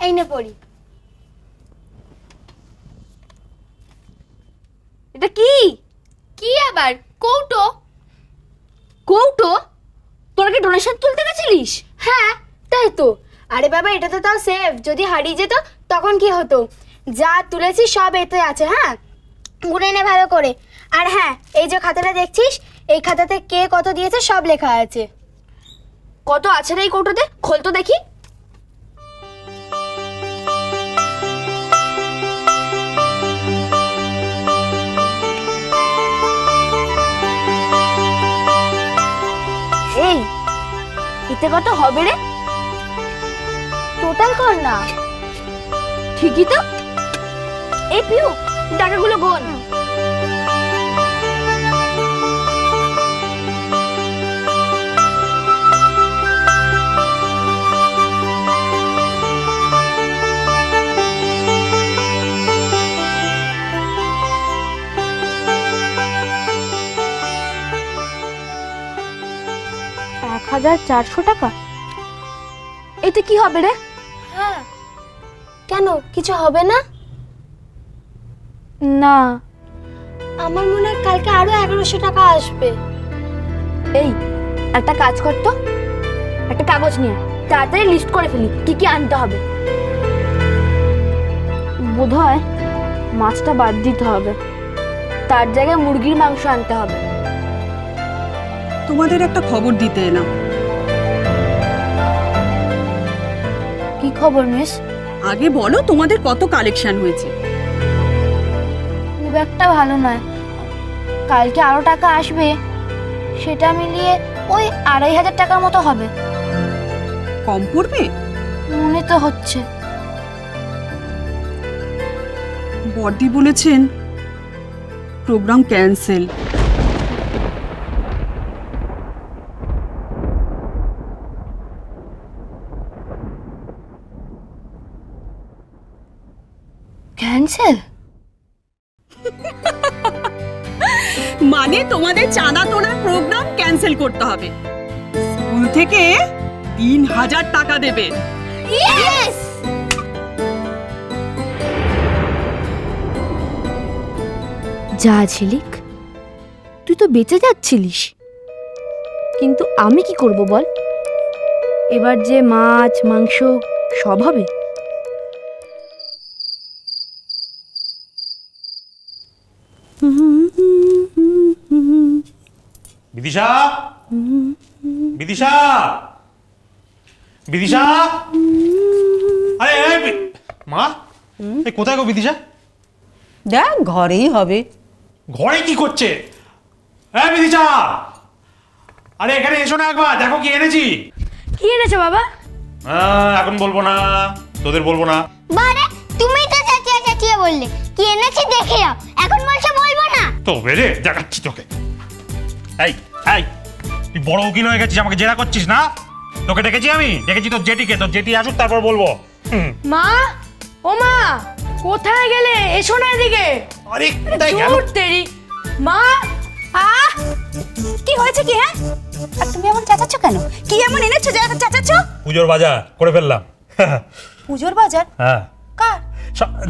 এই নে পড়ি। এটা কি? কি আবার? কৌটো। কৌটো? তোরা কি ডোনেশন তুলতে গেছিলিস? হ্যাঁ তাই তো। আরে বাবা, এটা তো তাও সেফ। যদি হারিয়ে যেত তখন কি হতো? যা তুলেছি সব এতে আছে। হ্যাঁ, গুনে নে ভালো করে। আর হ্যাঁ, এই যে খাতাটা দেখছিস, এই খাতাতে কে কত দিয়েছে সব লেখা আছে। কত আছে রে এই কৌটোতে? খোল তো দেখি। এই এতে কত হবে রে? টোটাল কর না। ঠিকই তো। এই পিউ, টাকাগুলো গোন। $1,400? এতে কি হবে রে? হ্যাঁ, কেন কিছু হবে না? না। আমার মনে হয় কালকে আরো 1100 টাকা আসবে। এই একটা কাজ কর তো, একটা কাগজ নিয়ে তাড়াতাড়ি লিস্ট করে ফেলি কি কি আনতে হবে। বোধহয় মাছটা বাদ দিতে হবে, তার জায়গায় মুরগির মাংস আনতে হবে। তোমাদের একটা খবর দিতে এলাম। কি খবর মিস? আগে বলো তোমাদের কত কালেকশন হয়েছে। খুব একটা ভালো নয়। কালকে আরো টাকা আসবে, সেটা মিলিয়ে ওই 2,500 টাকার মতো হবে কম পড়বে মনে তো হচ্ছে। বড়দি বলেছেন প্রোগ্রাম ক্যান্সেল। ক্যান্সেল? মানে তোমাদের চাঁদা তোলার প্রোগ্রাম ক্যান্সেল করতে হবে। স্কুল থেকে 3,000 টাকা দেবে। ইয়েস! যা ঝিলিক, তুই তো বেঁচে যাচ্ছিলিস, কিন্তু আমি কি করব বল? এবার যে মাছ মাংস সব হবে। বিদিশা, বিদিশা, বিদিশা, আরে মা, এই কোথায় গো বিদিশা? দেখ ঘরেই হবে। ঘরে কি করছে? হ্যাঁ বিদিশা, আরে এখানে এসো না একবার, দেখো কি এনেছি। কি এনেছো বাবা? এখন বলবো না, তোদের বলবো না। বারে, তুমি তো চাচিয়া চাচিয়া বললে কি এনেছি দেখে যাও, এখন বলছো বলবো না। তো বেরে দেখাচ্ছি তোকে। এই এই, তুই বড় উকিল হয়ে গেছিস, আমাকে জেরা করছিস না? তোকে দেখেছি আমি, দেখেছি তোর জেঠিকে, তোর জেঠি আসুক তারপর বলবো। মা, ও মা, কোথায় গেলে? এসো না এদিকে। আরে কোথায় গেল? দূর তেরি। মা, কি হয়েছে কি? হ্যাঁ, আর তুমি এমন চেঁচাচ্ছ কেন? কি এমন এনেছো যে এত চেঁচাচ্ছ? পুজোর বাজার করে ফেললাম। পুজোর বাজার? হ্যাঁ। কার?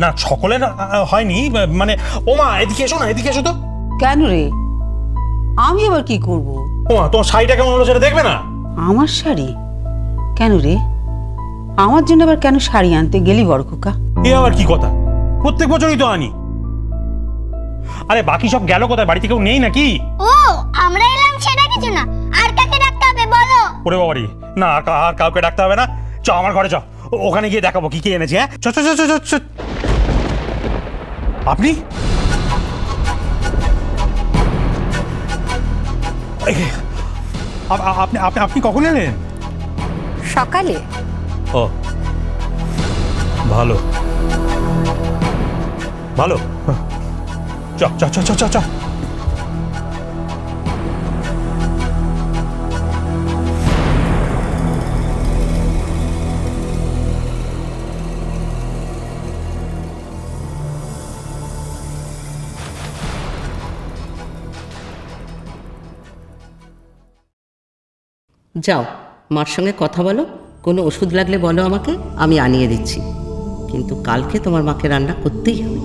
না সকলে না হয়নি, মানে ওমা এদিকে এসো না, এদিকে এসো তো। কেন রে? আমি আবার কি করব? ওমা তোমার শাড়িটা কেমন হলো সেটা দেখবে না? আমার শাড়ি? কেন রে? আমার জন্য আবার কেন শাড়ি আনতে গেলি বড় খোকা? এ আবার কি কথা? প্রত্যেক বছরই তো আনি। আরে বাকি সব গেল কোথায়? বাড়িতে কেউ নেই নাকি? ও, আমরা এলাম সেটা কিছু না। আর কাকে ডাকতে হবে বলো? ওরে বাবারি, না আর কাউকে ডাকতে হবে না। চ আমার ঘরে চ, ওখানে গিয়ে দেখাবো কি কি এনেছি। হ্যাঁ চ চ চ চ। আপনি আপনি আপনি আপনি কখন এলেন? সকালে। ও ভালো ভালো, চ চ চ চ চ চ। যাও মার সঙ্গে কথা বলো, কোনো ওষুধ লাগলে বলো আমাকে, আমি আনিয়ে দিচ্ছি। কিন্তু কালকে তোমার মাকে রান্না করতেই হবে।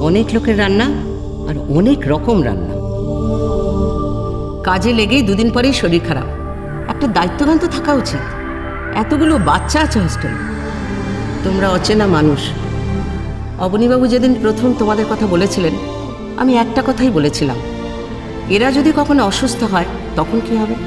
অনেক লোকের রান্না আর অনেক রকম রান্না। কাজে লেগেই দুদিন পরেই শরীর খারাপ। একটা দায়িত্ববান তো থাকা উচিত। এতগুলো বাচ্চা আছে হোস্টেলে, তোমরা অচেনা মানুষ। অবনীবাবু যেদিন প্রথম তোমাদের কথা বলেছিলেন, আমি একটা কথাই বলেছিলাম, এরা যদি কখনো অসুস্থ হয় তখন কি হবে?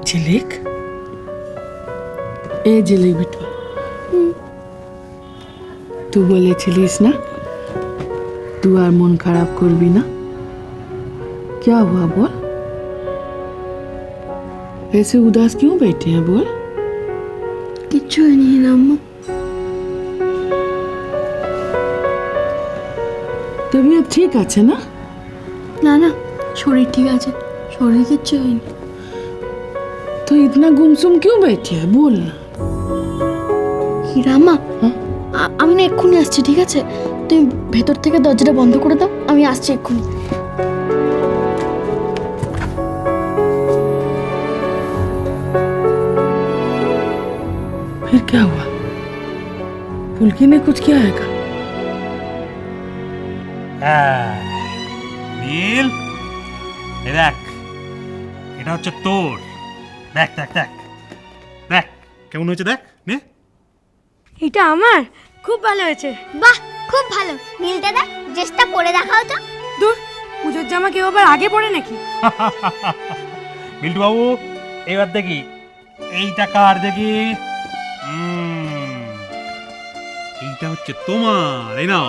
ঝিলিক, এ ঝিলিক বেটা, তুই বলেছিলিস না তুই আর মন খারাপ করবি না? क्या हुआ बोल? ऐसे उदास क्यों बैठे हैं बोल? কিচ্ছু হয়নি না আম্মা। तबीयत ठीक আছে না? না না, শরীর ঠিক আছে, শরীর কিচ্ছু হয়নি। तो इतना गुमसुम क्यों बैठे है बोल ना। হিরাম্মা, আমি না এক্ষুনি আসছি, ঠিক আছে? তুমি ভেতর থেকে দরজাটা বন্ধ করে দাও, আমি আসছি এক্ষুনি। फिर क्या हुआ? फुल्की ने कुछ किया है क्या? হ্যাঁ নীল, এই দেখ, এটা হচ্ছে তোর। দেখ দেখ দেখ দেখ কেমন হয়েছে, দেখ নে। এটা আমার খুব ভালো হয়েছে। বাহ, খুব ভালো। নীল দাদা, ড্রেসটা পরে দেখাও তো। দূর, পুজোর জামা কেউ আবার আগে পরে নাকি? বিল্টু বাবু, এবার দেখি এইটা কার, দেখি। এইটা হচ্ছে তোমার, এই নাও।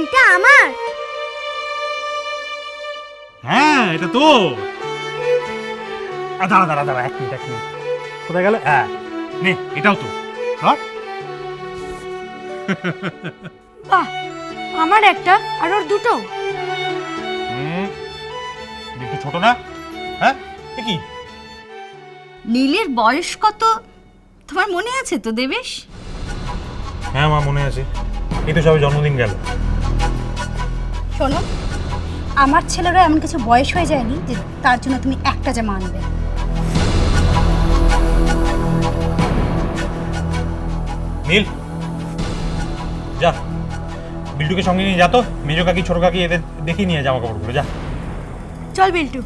এটা আমার? হ্যাঁ, এটা তো। দাঁড়া দাঁড়া দাঁড়া, এক মিনিট এক মিনিট, কোথায় গেল? হ্যাঁ নে, এটাও তো। ধর। বাহ, আমার একটা আর ওর দুটো। বিল্টু ছোট না? হ্যাঁ, এ কি? নীলের বয়স কত তোমার মনে আছে তো দেবেশ? হ্যাঁ মা, মনে আছে। এই তো সবে জন্মদিন গেল। শোনো, আমার ছেলেরও এমন কিছু বয়স হয়ে যায়নি যে তার জন্য তুমি একটা জামা আনবে। নীল, যা বিল্টুকে সঙ্গে নিয়ে যা তো। মেজো কাকি ছোট কাকি এদের দেখিয়ে নিয়ে জামা কাপড়গুলো, যা। চল বিল্টু।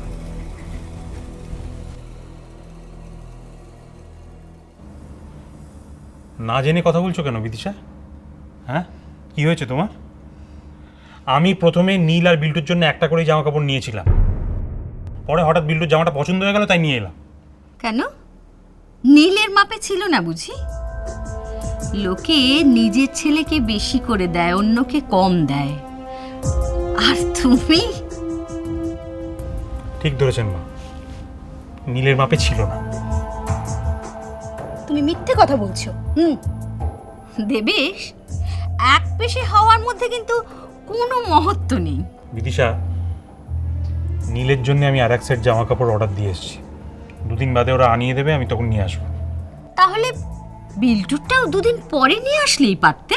না জেনে কথা বলছো কেন বিদিশা? হ্যাঁ, কি হয়েছে তোমার? আমি প্রথমে নীল আর বিল্টুর জন্য একটা করেই জামা কাপড় নিয়েছিলাম, পরে হঠাৎ বিল্টুর জামাটা পছন্দ হয়ে গেল, তাই নিয়ে এলাম। কেন, নীলের মাপে ছিল না বুঝি? লোকে নিজের ছেলেকে বেশি করে দেয়, অন্যকে কম দেয়, আর তুমি? ঠিক ধরেছেন মা, নীলের মাপে ছিল না। তুমি মিথ্যে কথা বলছো। দেবেশ, এক পেশে হওয়ার মধ্যে কিন্তু কোনো মহত্ব নেই। বিদিশা, নীলের জন্য আমি আর এক সেট জামা কাপড় অর্ডার দিয়ে এসেছি, দুদিন বাদে ওরা আনিয়ে দেবে, আমি তখন নিয়ে আসবো। তাহলে বিল্টুরটাও দুদিন পরে নিয়ে আসলেই পারতে।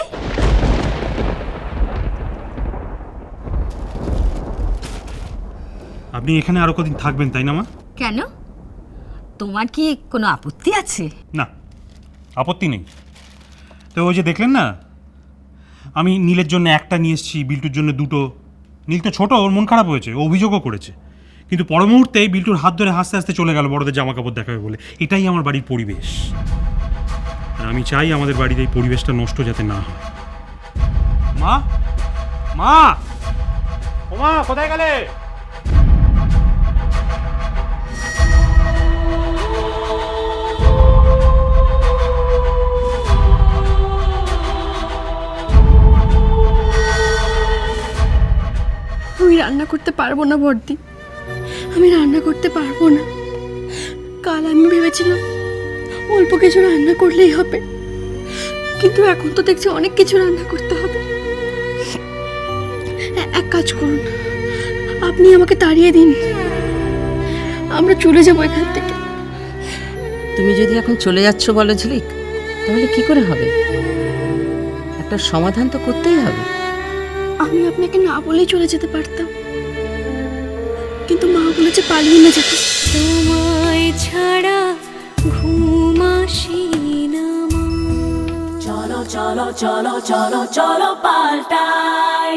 আপনি এখানে আরো কদিন থাকবেন তাই না মা? কেন, তোমার কি কোনো আপত্তি আছে? না, আপত্তি নেই। তো ওই যে দেখলেন না, আমি নীলের জন্য একটা নিয়ে এসেছি, বিল্টুর জন্য দুটো। নীল তো ছোট, ওর মন খারাপ হয়েছে, ও অভিযোগও করেছে, কিন্তু পর মুহূর্তেই বিল্টুর হাত ধরে হাসতে হাসতে চলে গেল বড়দের জামা কাপড় দেখাবে বলে। এটাই আমার বাড়ির পরিবেশ, আর আমি চাই আমাদের বাড়ির এই পরিবেশটা নষ্ট যাতে না হয়। মা, মা, ও মা, কোথায় গেলে? আমি রান্না করতে পারবো না বর্দি, আমি রান্না করতে পারবো না। কাল আমি ভেবেছিলাম অল্প কিছু রান্না করলেই হবে, কিন্তু এখন তো দেখছি অনেক কিছু রান্না করতে হবে। এক কাজ করুন, আপনি আমাকে তাড়িয়ে দিন, আমরা চলে যাবো এখান থেকে। তুমি যদি এখন চলে যাচ্ছ বলো ঝিলিক, তাহলে কি করে হবে? একটা সমাধান তো করতেই হবে। আমি আপনাকে না বলেই চলে যেতে পারতাম, কিন্তু মা বলেছে পালিয়ে না যেতে। তোমায় ছাড়া ঘুম আসি না মা। চলো চলো চলো চলো চলো পাল্টাই